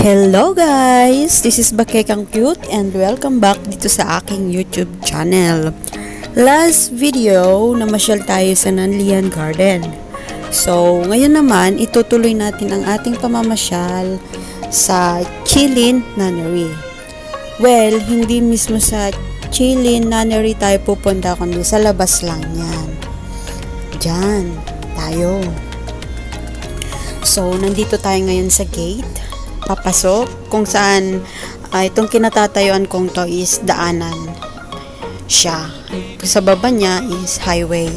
Hello guys! This is Bakekang Cute and welcome back dito sa aking YouTube channel. Last video, namasyal tayo sa Nanlian Garden. So, ngayon naman, itutuloy natin ang ating pamamasyal sa Chilin Nunnery. Well, hindi mismo sa Chilin Nunnery tayo pupunta, kundi sa labas lang yan. Diyan, tayo. So, nandito tayo ngayon sa gate. Papasok kung saan itong kinatatayuan kong to is daanan siya. Sa baba niya is highway.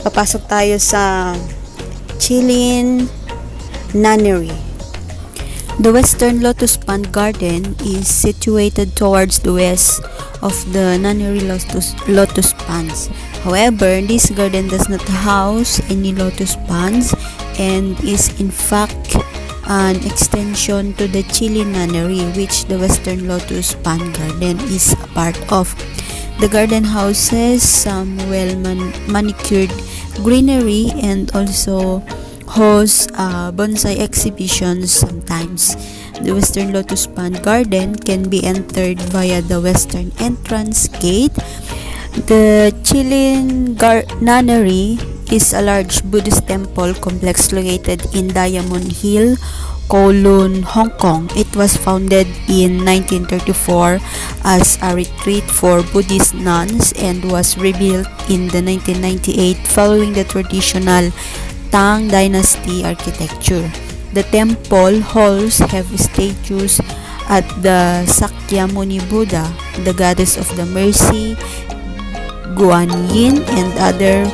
Papasok tayo sa Chilin Nunnery. The Western Lotus Pond Garden is situated towards the west of the Nunnery Lotus Ponds. However, this garden does not house any lotus ponds and is in fact an extension to the Chilin Nunnery, which the Western Lotus Pond Garden is a part of. The garden houses some well-manicured greenery and also hosts bonsai exhibitions sometimes. The Western Lotus Pond Garden can be entered via the western entrance gate. The Chilin Nunnery is a large Buddhist temple complex located in Diamond Hill, Kowloon, Hong Kong. It was founded in 1934 as a retreat for Buddhist nuns and was rebuilt in the 1998 following the traditional Tang Dynasty architecture. The temple halls have statues at the Sakyamuni Buddha, the goddess of the mercy, Guanyin, and other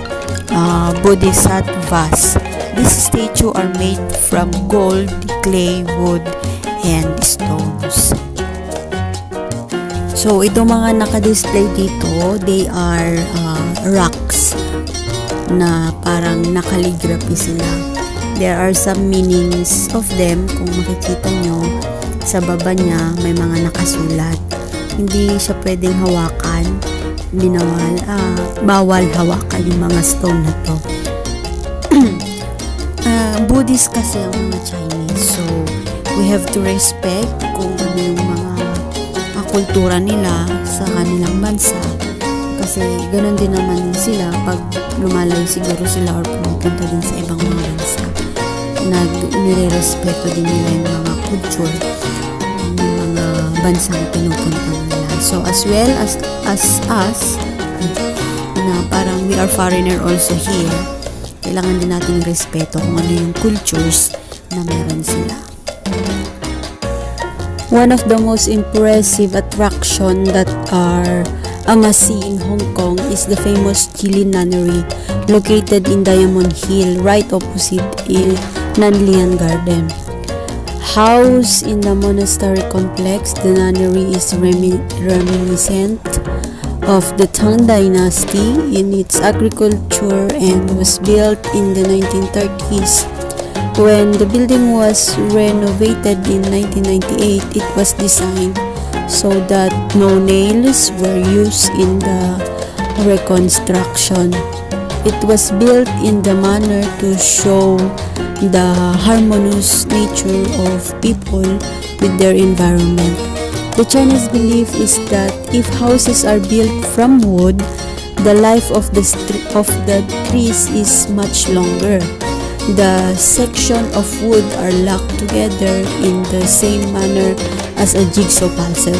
bodhisattvas. These statues are made from gold, clay, wood, and stones. So, itong mga naka-display dito, they are rocks na parang nakaligraphy sila. There are some meanings of them. Kung makikita nyo, sa baba niya may mga nakasulat. Hindi siya pwedeng hawakan. Bawal hawakan yung mga stone na to. Buddhist kasi ang mga Chinese, so we have to respect kung ano yung mga kultura nila sa kanilang bansa, kasi ganun din naman sila pag lumalayo siguro sila or pumupunta din sa ibang mga bansa, nire-respeto din nila yung mga culture ng mga bansang pinupunta nila. So as well as us na parang we are foreigner also here, kailangan din natin respeto kung ano yung cultures na meron sila. One of the most impressive attraction that are a must-see in Hong Kong is the famous Chilin Nunnery located in Diamond Hill right opposite Nanlian Garden. Housed in the monastery complex, the nunnery is reminiscent of the Tang Dynasty in its agriculture and was built in the 1930s. When the building was renovated in 1998, it was designed so that no nails were used in the reconstruction. It was built in the manner to show the harmonious nature of people with their environment. The Chinese belief is that if houses are built from wood, the life of the trees is much longer. The section of wood are locked together in the same manner as a jigsaw puzzle.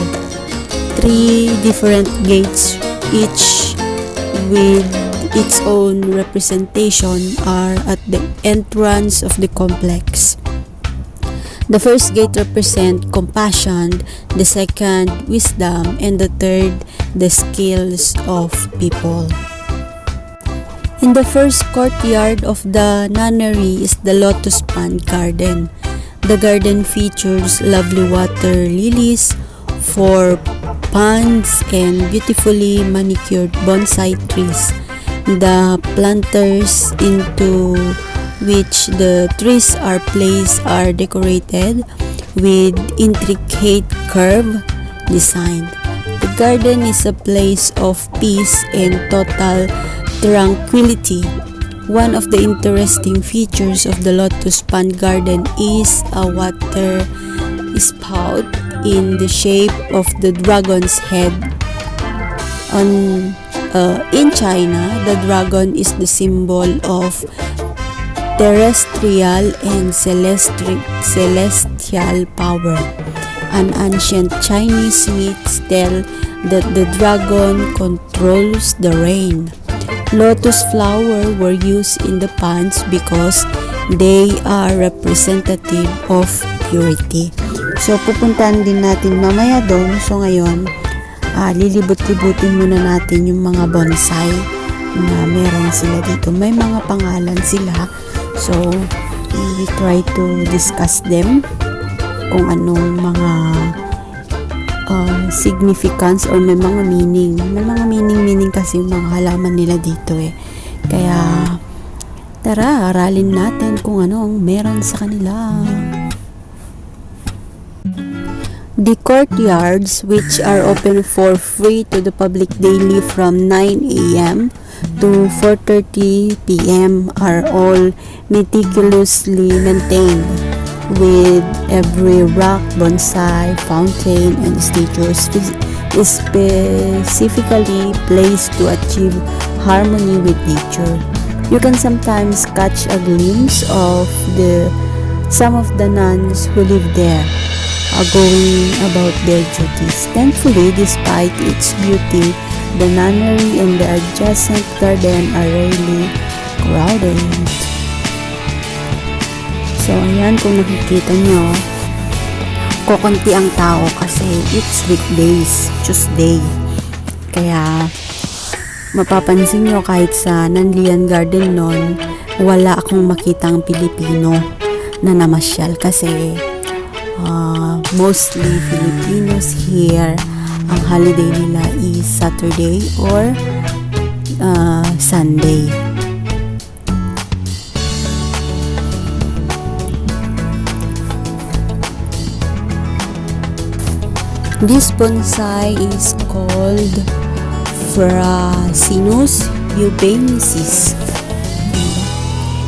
3 different gates, each with its own representation, are at the entrance of the complex. The first gate represents compassion, the second wisdom, and the third the skills of people. In the first courtyard of the nunnery is the Lotus Pond Garden. The garden features lovely water lilies, 4 ponds, and beautifully manicured bonsai trees. The planters into which the trees are placed are decorated with intricate curve design. The garden is a place of peace and total tranquility. One of the interesting features of the Lotus Pond Garden is a water spout in the shape of the dragon's head. In China, the dragon is the symbol of terrestrial and celestial power. An ancient Chinese myths tell that the dragon controls the rain. Lotus flower were used in the pans because they are representative of purity. So, pupuntahan din natin mamaya doon. So, ngayon, lilibot-libutin muna natin yung mga bonsai na meron sila dito. May mga pangalan sila. So, we try to discuss them kung anong mga significance or may mga meaning. May mga meaning kasi yung mga halaman nila dito eh. Kaya, tara, aralin natin kung ano ang meron sa kanila. The courtyards, which are open for free to the public daily from 9 a.m. to 4:30 p.m. are all meticulously maintained, with every rock, bonsai, fountain, and statue specifically placed to achieve harmony with nature. You can sometimes catch a glimpse of some of the nuns who live there, going about their duties. Thankfully, despite its beauty, the nunnery and the adjacent garden are rarely crowded. So, ayan, kung nakikita nyo, kukunti ang tao kasi it's weekdays, Tuesday. Kaya, mapapansin nyo kahit sa Nanlian Garden nun, wala akong makitang Pilipino na namasyal kasi mostly Filipinos here, ang holiday nila is Saturday or Sunday. This bonsai is called Frasinus eubaensis.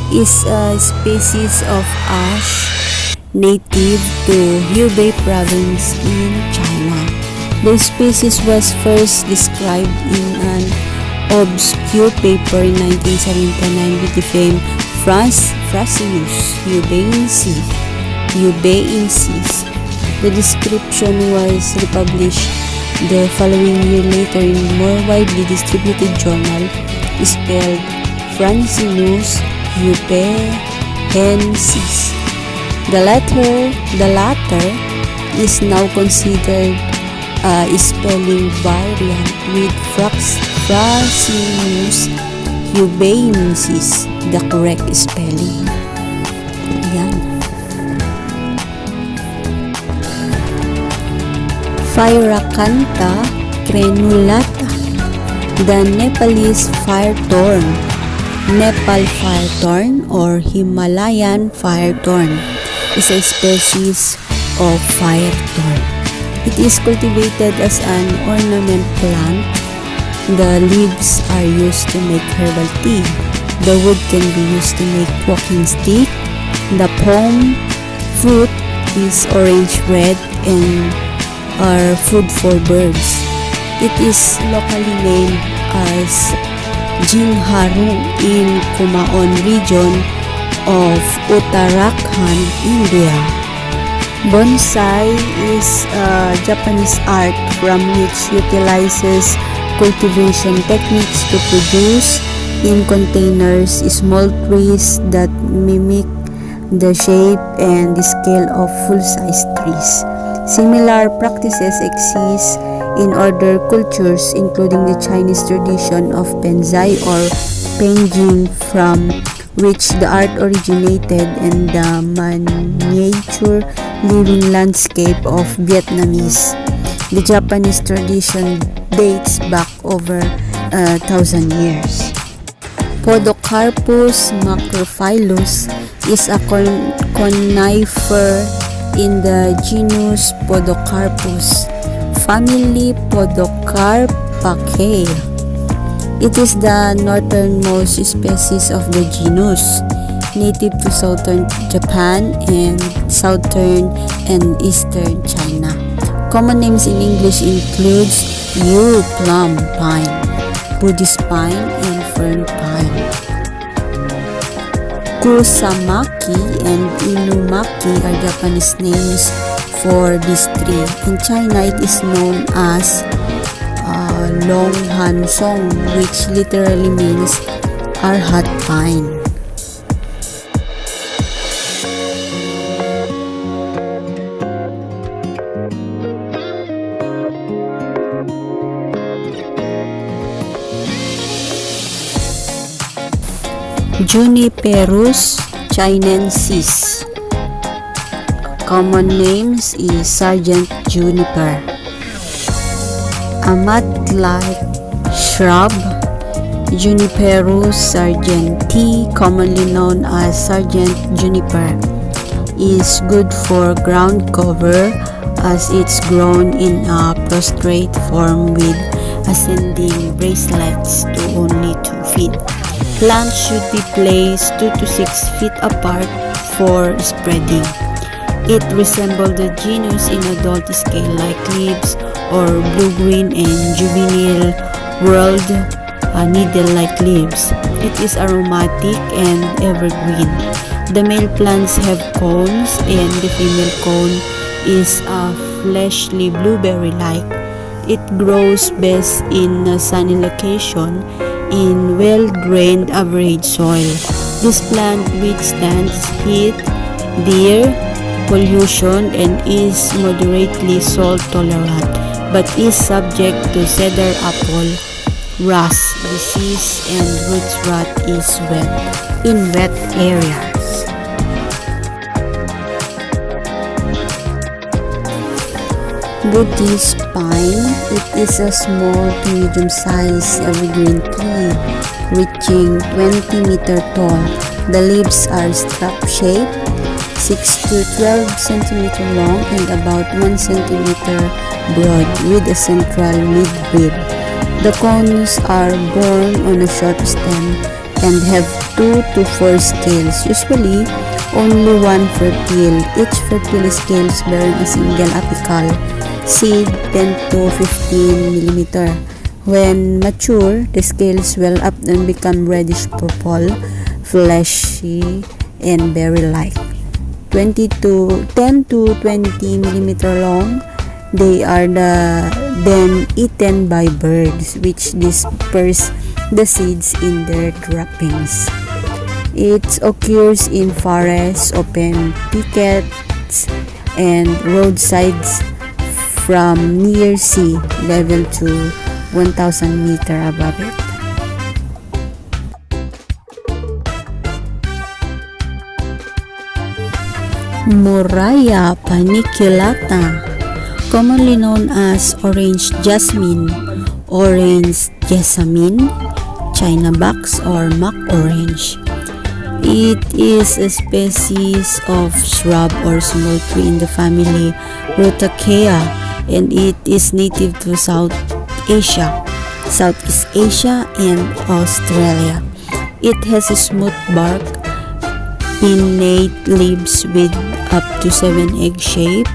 Is a species of ash native to Hubei province in China. The species was first described in an obscure paper in 1979 with the famed Frasinus eubaensis. The description was republished the following year later in a more widely distributed journal spelled Frasinus eubaensis. The latter is now considered a spelling variant with Frasinus eubaensis, the correct spelling. Ayan. Pyracantha crenulata, the Nepalese fire thorn, Nepal fire thorn or Himalayan fire thorn, is a species of fire thorn. It is cultivated as an ornament plant. The leaves are used to make herbal tea. The wood can be used to make walking stick. The palm fruit is orange-red and are food for birds. It is locally named as Jingharu in Kumaon region of Uttarakhand, India. Bonsai is a Japanese art from which utilizes cultivation techniques to produce in containers small trees that mimic the shape and the scale of full-size trees. Similar practices exist in other cultures, including the Chinese tradition of Penzai or Penjing, from which the art originated, and the miniature living landscape of Vietnamese. The Japanese tradition dates back over 1,000 years. Podocarpus macrophyllus is a conifer in the genus Podocarpus, family Podocarpaceae. It is the northernmost species of the genus. native to southern Japan and southern and eastern China. Common names in English includes Yu plum pine, Buddhist pine, and fern pine. Kusamaki and Inumaki are Japanese names for this tree. In China, it is known as Longhansong, which literally means Arhat pine. Juniperus chinensis. Common names is Sargent juniper. A mud-like shrub, Juniperus sargenti, commonly known as Sargent juniper, is good for ground cover as it's grown in a prostrate form with ascending bracelets to only 2 feet. Plants should be placed 2 to 6 feet apart for spreading. It resembles the genus in adult scale-like leaves or blue-green and juvenile whorled needle-like leaves. It is aromatic and evergreen. The male plants have cones and the female cone is a fleshly blueberry-like. It grows best in a sunny location in well-drained average soil. This plant withstands heat, deer, pollution, and is moderately salt tolerant, but is subject to cedar apple rust disease and roots rot in wet areas. Buddhist pine. It is a small to medium-sized evergreen tree reaching 20 meter tall. The leaves are strap-shaped, 6 to 12 cm long and about 1 cm broad with a central midrib. The cones are borne on a short stem and have 2 to 4 scales, usually only one fertile. Each fertile scale is bearing a single apical seed 10 to 15 mm. When mature, the scales swell up and become reddish purple, fleshy, and berry-like. 10 to 20 mm long, they are then eaten by birds, which disperse the seeds in their droppings. It occurs in forests, open thickets, and roadsides from near sea level to 1,000 meter above it. Moraya paniculata, commonly known as orange jasmine, orange jessamine, China box, or mock orange. It is a species of shrub or small tree in the family Rutaceae, and it is native to South Asia, Southeast Asia, and Australia. It has a smooth bark, pinnate leaves with up to 7 egg-shaped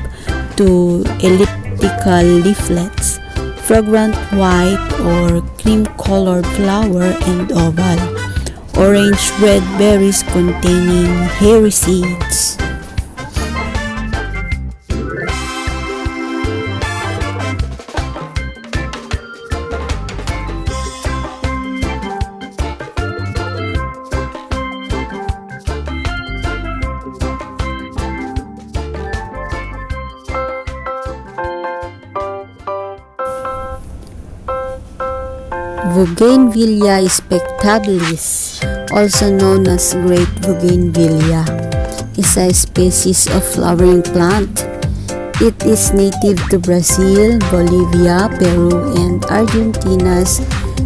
to elliptical leaflets, fragrant white or cream-colored flower, and oval, orange-red berries containing hairy seeds. Bougainvillea spectabilis, also known as Great Bougainvillea, is a species of flowering plant. It is native to Brazil, Bolivia, Peru, and Argentina's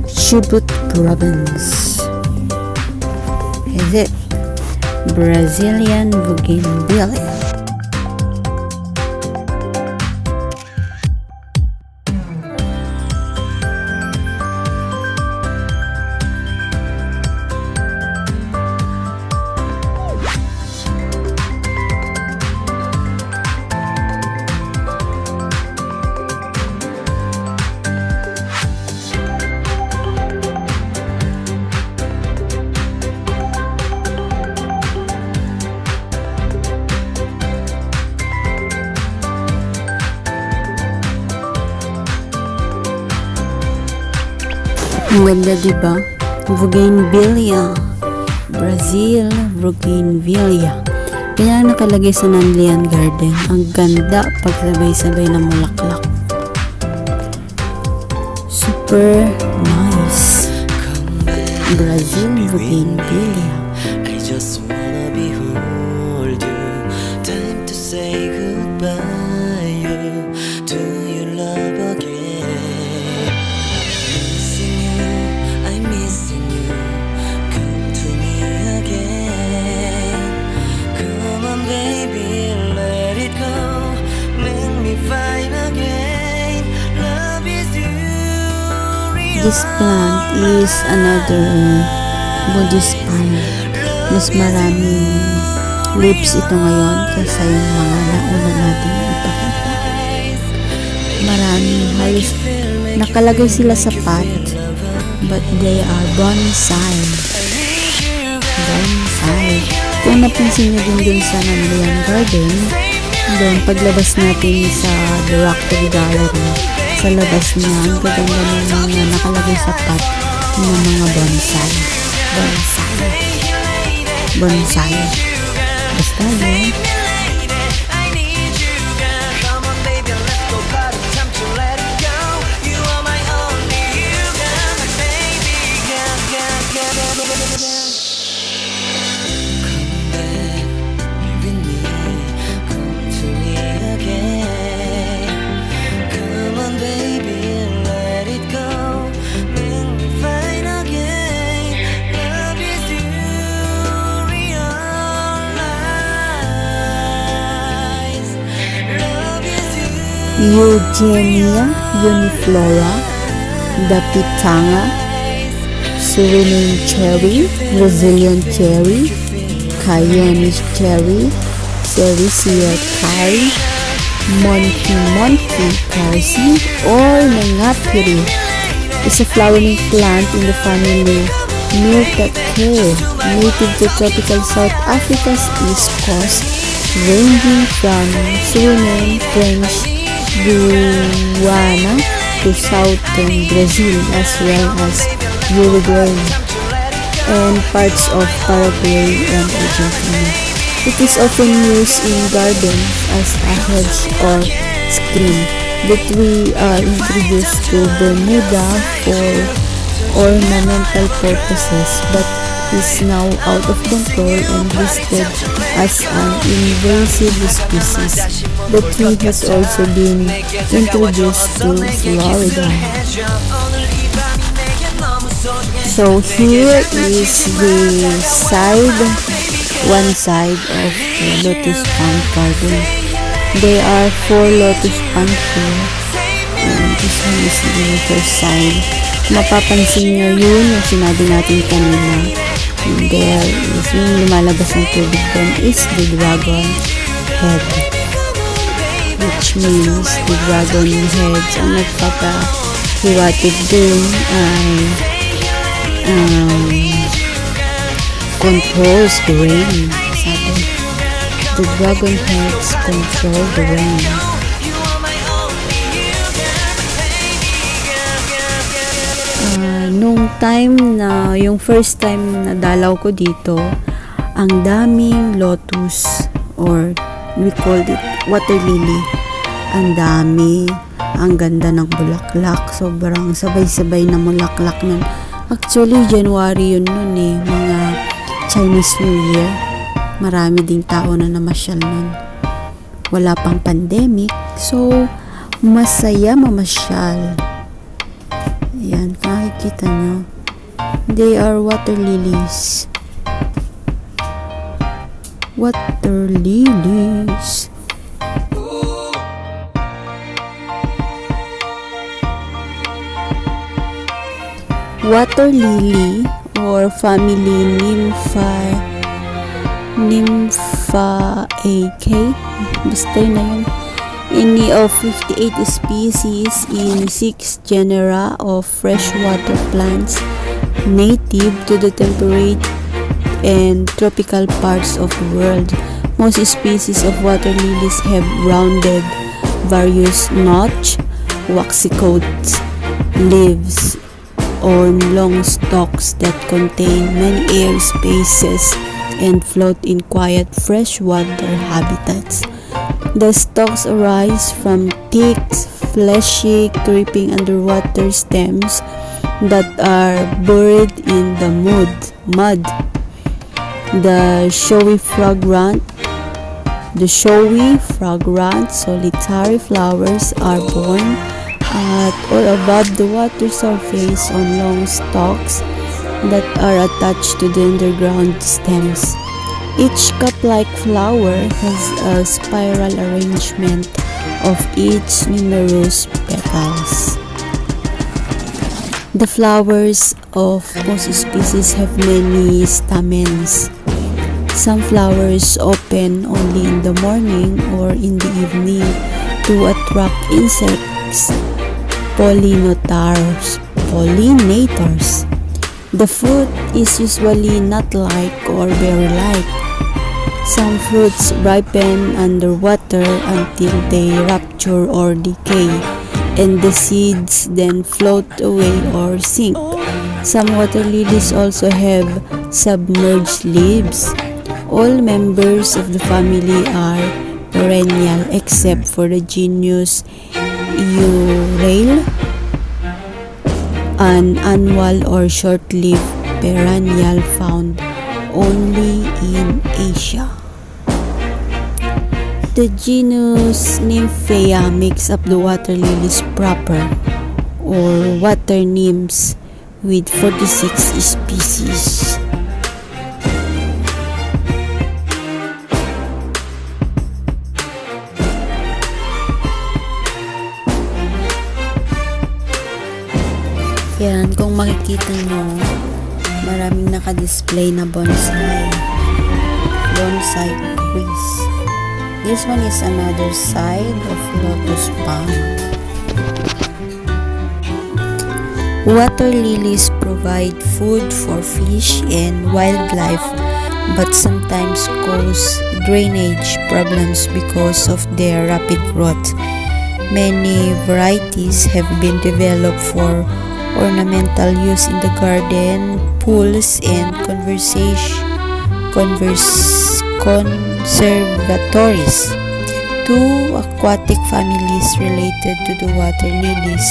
Chubut province. Is it Brazilian Bougainvillea? Ang ganda, diba? Bougainvillea. Brazil, Bougainvillea. Kaya nakalagay sa Nanlian Garden. Ang ganda pagsabay-sabay na mulaklak. Super nice. Brazil, Bougainvillea. I just wanna behold you. Time to say goodbye to your love again. Missing you, I'm missing you. Come to me again. Come on, baby, let it go. Make me fine again. Love is you. This plant is another Buddhist plant. Mas maraming leaves ito ngayon kaysa yung mga nauna natin ipakita. Marami, halos nakalagay sila sa pot, but they are bonsai. Bonsai. Kung napansin nyo din sa Nanlian Garden, doon paglabas natin sa The Rockaway Gallery, sa labas niya, ang gaganda ng mga nakalagay sa pot ng mga bonsai. Bonsai. Basta yun. Eugenia uniflora, the pitanga, Suriname cherry, Brazilian cherry, Cayenne cherry, Sericea cari, Monty parsley, or Nangapiri, is a flowering plant in the family Myrtaceae, native to tropical South Africa's east coast, ranging from Suriname, French Guiana to southern Brazil, as well as Uruguay and parts of Paraguay and Argentina. It is often used in gardens as a hedge or screen, that we introduced to Bermuda for ornamental purposes, but is now out of control and listed as an invasive species. The tree has also been introduced to Florida. So here is the one side of the lotus plant garden. There are 4 lotus plants here, and this one is the other side. Mapapansin nyo yun yung sinabi natin kanina. And there is yung lumalabas ng tubig doon is the dragon head, which means the dragon heads ang nagpapahiwatig dun ay controls the rain. Sabi, the dragon heads control the rain. Nung time na, yung first time na dalaw ko dito, ang daming lotus, or we called it water lily. Ang dami, ang ganda ng bulaklak, sobrang sabay-sabay na bulaklak nun. Actually, January yun nun eh, mga Chinese New Year. Marami ding tao na namasyal nun. Wala pang pandemic, so masaya mamasyal. Yan, nakikita nyo. They are water lilies. Water lilies. Water lily or family Nymphaceae. Basta yun na yun. Any of 58 species in 6 genera of freshwater plants native to the temperate and tropical parts of the world. Most species of water lilies have rounded, various notch, waxy coats, leaves, on long stalks that contain many air spaces and float in quiet freshwater habitats. The stalks arise from thick, fleshy, creeping underwater stems that are buried in the mud. The showy, fragrant, solitary flowers are born at or above the water surface on long stalks that are attached to the underground stems. Each cup-like flower has a spiral arrangement of its numerous petals. The flowers of most species have many stamens. Some flowers open only in the morning or in the evening to attract insects, pollinators. The fruit is usually nut-like or berry-like. Some fruits ripen underwater until they rupture or decay, and the seeds then float away or sink. Some water lilies also have submerged leaves. All members of the family are perennial except for the genus Eurale, an annual or short-lived perennial found only in Asia. The genus Nymphea makes up the water lilies proper, or water nymphs, with 46 species. Yan, kung makikita nyo, maraming naka-display na bonsai trees. This one is another side of lotus palm. Water lilies provide food for fish and wildlife, but sometimes cause drainage problems because of their rapid growth. Many varieties have been developed for ornamental use in the garden, pools, and conservatories. Two aquatic families related to the water lilies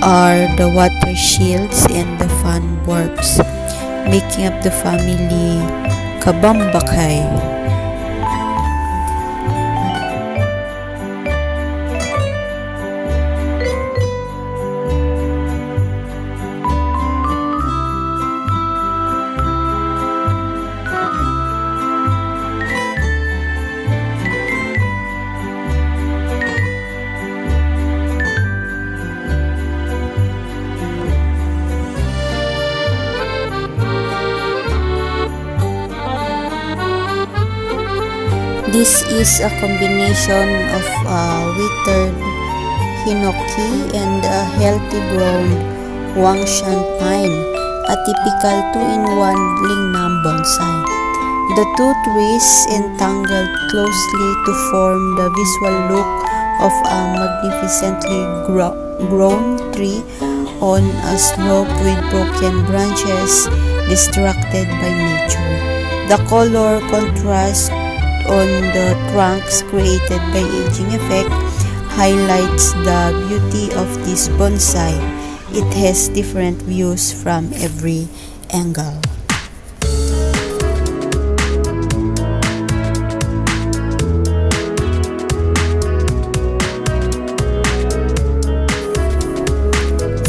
are the water shields and the fanworks, making up the family Kabambakay. This is a combination of withered hinoki and a healthy grown Wangshan pine, a typical 2-in-1 Lingnam bonsai. The two trees entangled closely to form the visual look of a magnificently grown tree on a slope with broken branches distracted by nature. The color contrast on the trunks created by aging effect highlights the beauty of this bonsai. It has different views from every angle.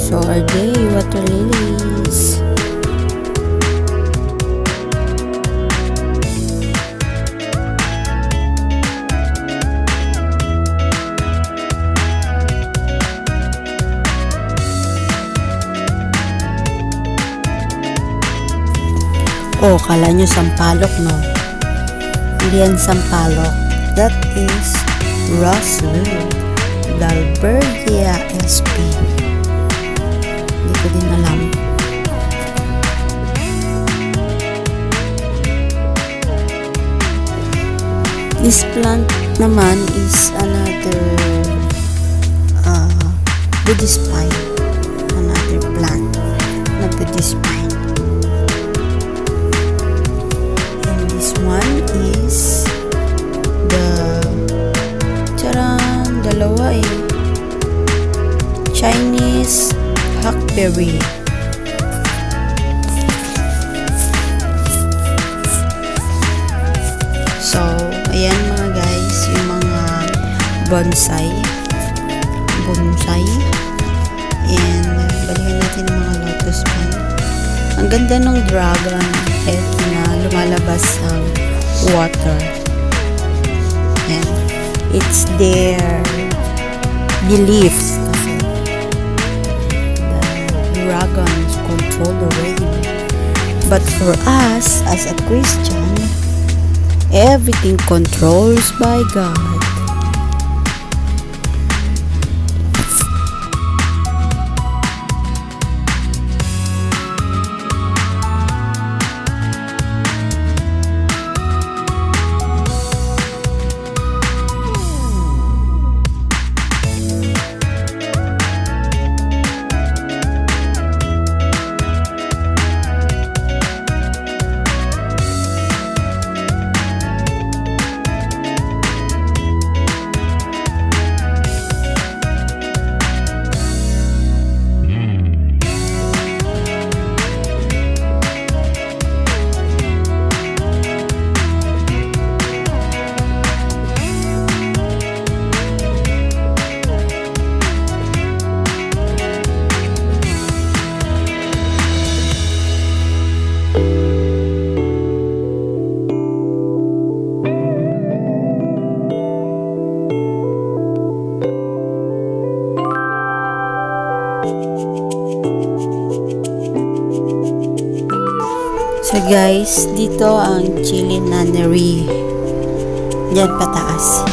So are they water lilies? Oh, kala nyo sampalok, no? Hindi yan sampalok. That is Rosewood, Dalbergia sp. Hindi ko din alam. This plant naman is another Buddhist pine, another plant. lotus pine. And this one is the dalawa Chinese hackberry. So, ayan mga guys, yung mga bonsai. And balikan natin yung mga lotus pine. Ang ganda ng dragon head na lumalabas sa water. And it's their beliefs kasi the dragons control the rain. But for us as a Christian, everything controls by God. So guys, dito ang chili nunnery. Diyan pataas.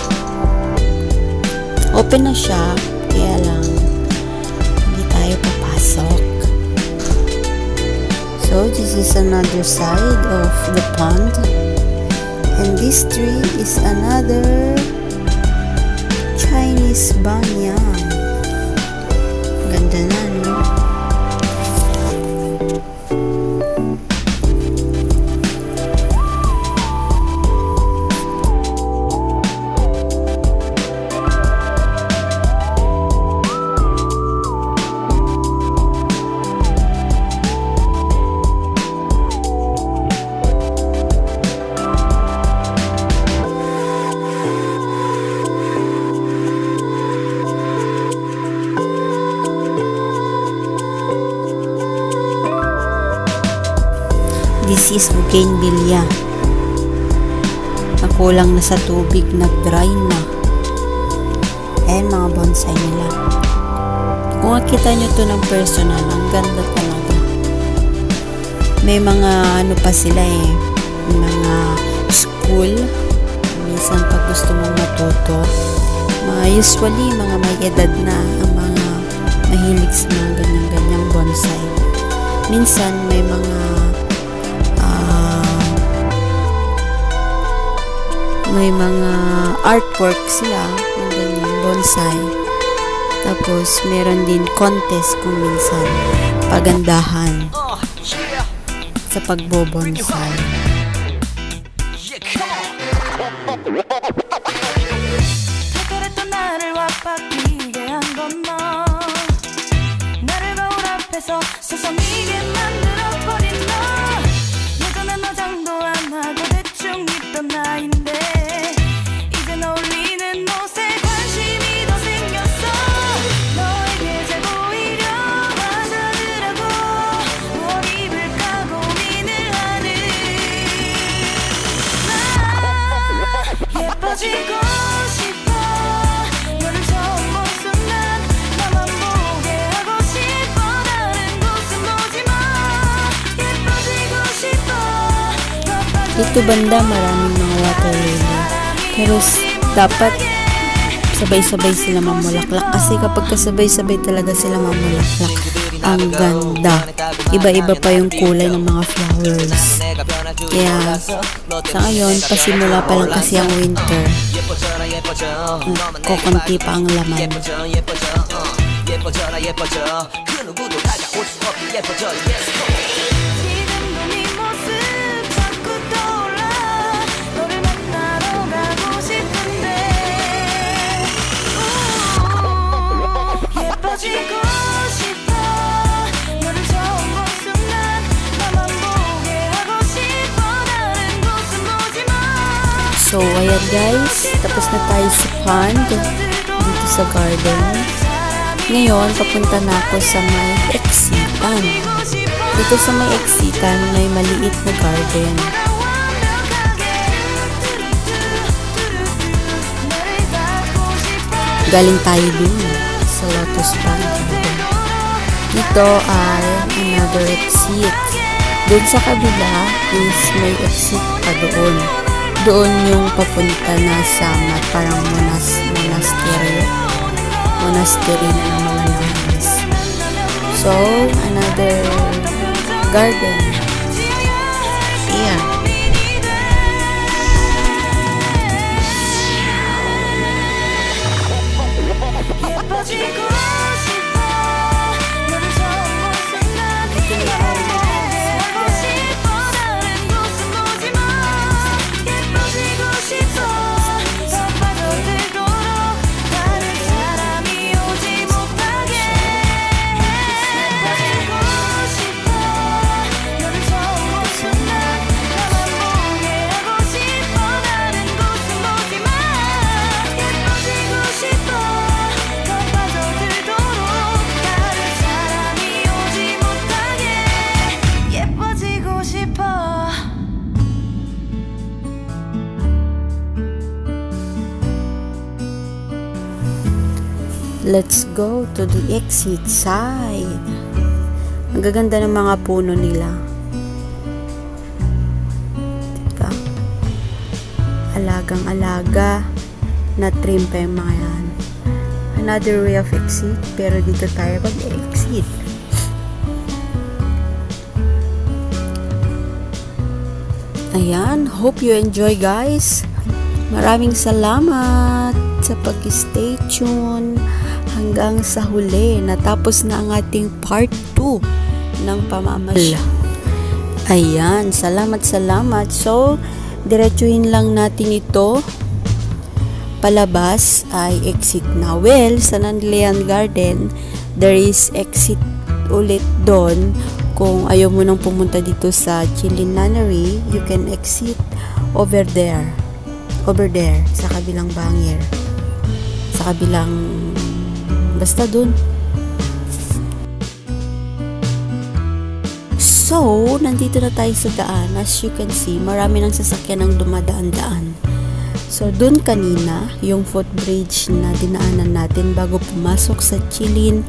Open na siya, kaya lang hindi tayo papasok. So this is another side of the pond. And this tree is another Chinese banyan. Ganda na, no? This is bougainvillea. Nakulang na sa tubig, nag-dry na. Ayan mga bonsai nila. Kung makita nyo to ng personal, ang ganda talaga. May mga ano pa sila mga school. Minsan pag gusto mong matuto, usually mga may edad na ang mga mahilig sa mga ganyan-ganyang bonsai. Minsan may mga artwork sila ng ganyan bonsai. Tapos meron din contest kung minsan pagandahan sa pagbobonsai. Dito banda maraming mga water lily. Pero dapat sabay-sabay sila mamulaklak. Kasi kapag kasabay-sabay talaga sila mamulaklak, ang ganda. Iba-iba pa yung kulay ng mga flowers. Kaya sa ngayon, pasimula pa lang kasi ang winter. Kukunti pa ang laman. 볼 수 없게 예뻐져 Yes 지금도 네 모습 자꾸 떠올라 너를 만나러 가고 싶은데 예뻐지고 싶어 너를 처음 본 순간 나만 보게 하고 싶어 다른 곳은 보지 마 So, ayan guys, tapos na tayo sa pond dito sa garden. Ngayon, papunta na ako sa may exitan. Dito sa may exitan, may maliit na garden. Galing tayo dun sa Lotus Pond Garden. Ito ay another exit. Doon sa kabila is may exit pa doon. Doon yung papunta na sa parang monastery na mga nuns. So, another garden. Yeah. 예뻐지고 싶어 너를 처음 본 순간 나만 보게 하고 싶어 다른 곳은 보지 마 예뻐지고 싶어 더 빠져들도록 다른 사람이 오지 못하게 예뻐지고 싶어 너를 처음 본 순간 나만 보게 하고 싶어 다른 곳은 보지 마 예뻐지고 싶어 더 빠져들도록 다른 사람이 오지 못하게 예뻐지고 싶어 Let's go to the exit side. Ang gaganda ng mga puno nila. Diba? Alagang-alaga na trim pa yung mga yan. Another way of exit, pero dito tayo mag-exit. Ayan, hope you enjoy guys. Maraming salamat sa pag-stay tune hanggang sa huli. Natapos na ang ating part 2 ng pamamasyal. Ayan, salamat. So, diretsuhin lang natin ito. Palabas ay exit na. Well, sa Nanlian Garden, there is exit ulit doon. Kung ayaw mo nang pumunta dito sa Chilin Nunnery, you can exit over there, sa kabilang bangir. Sa kabilang, basta dun. So, nandito na tayo sa daan. As you can see, marami ng sasakyan ang dumadaan-daan. So, dun kanina, yung footbridge na dinaanan natin bago pumasok sa Chilin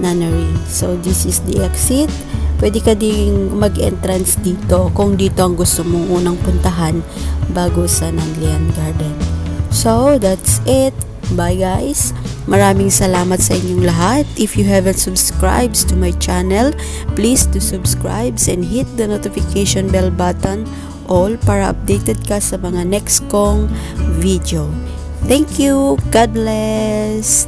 Nunnery. So, this is the exit. Pwede ka ding mag-entrance dito kung dito ang gusto mong unang puntahan bago sa Nanlian Garden. So, that's it. Bye guys. Maraming salamat sa inyong lahat. If you haven't subscribed to my channel, please do subscribe and hit the notification bell button all para updated ka sa mga next kong video. Thank you. God bless.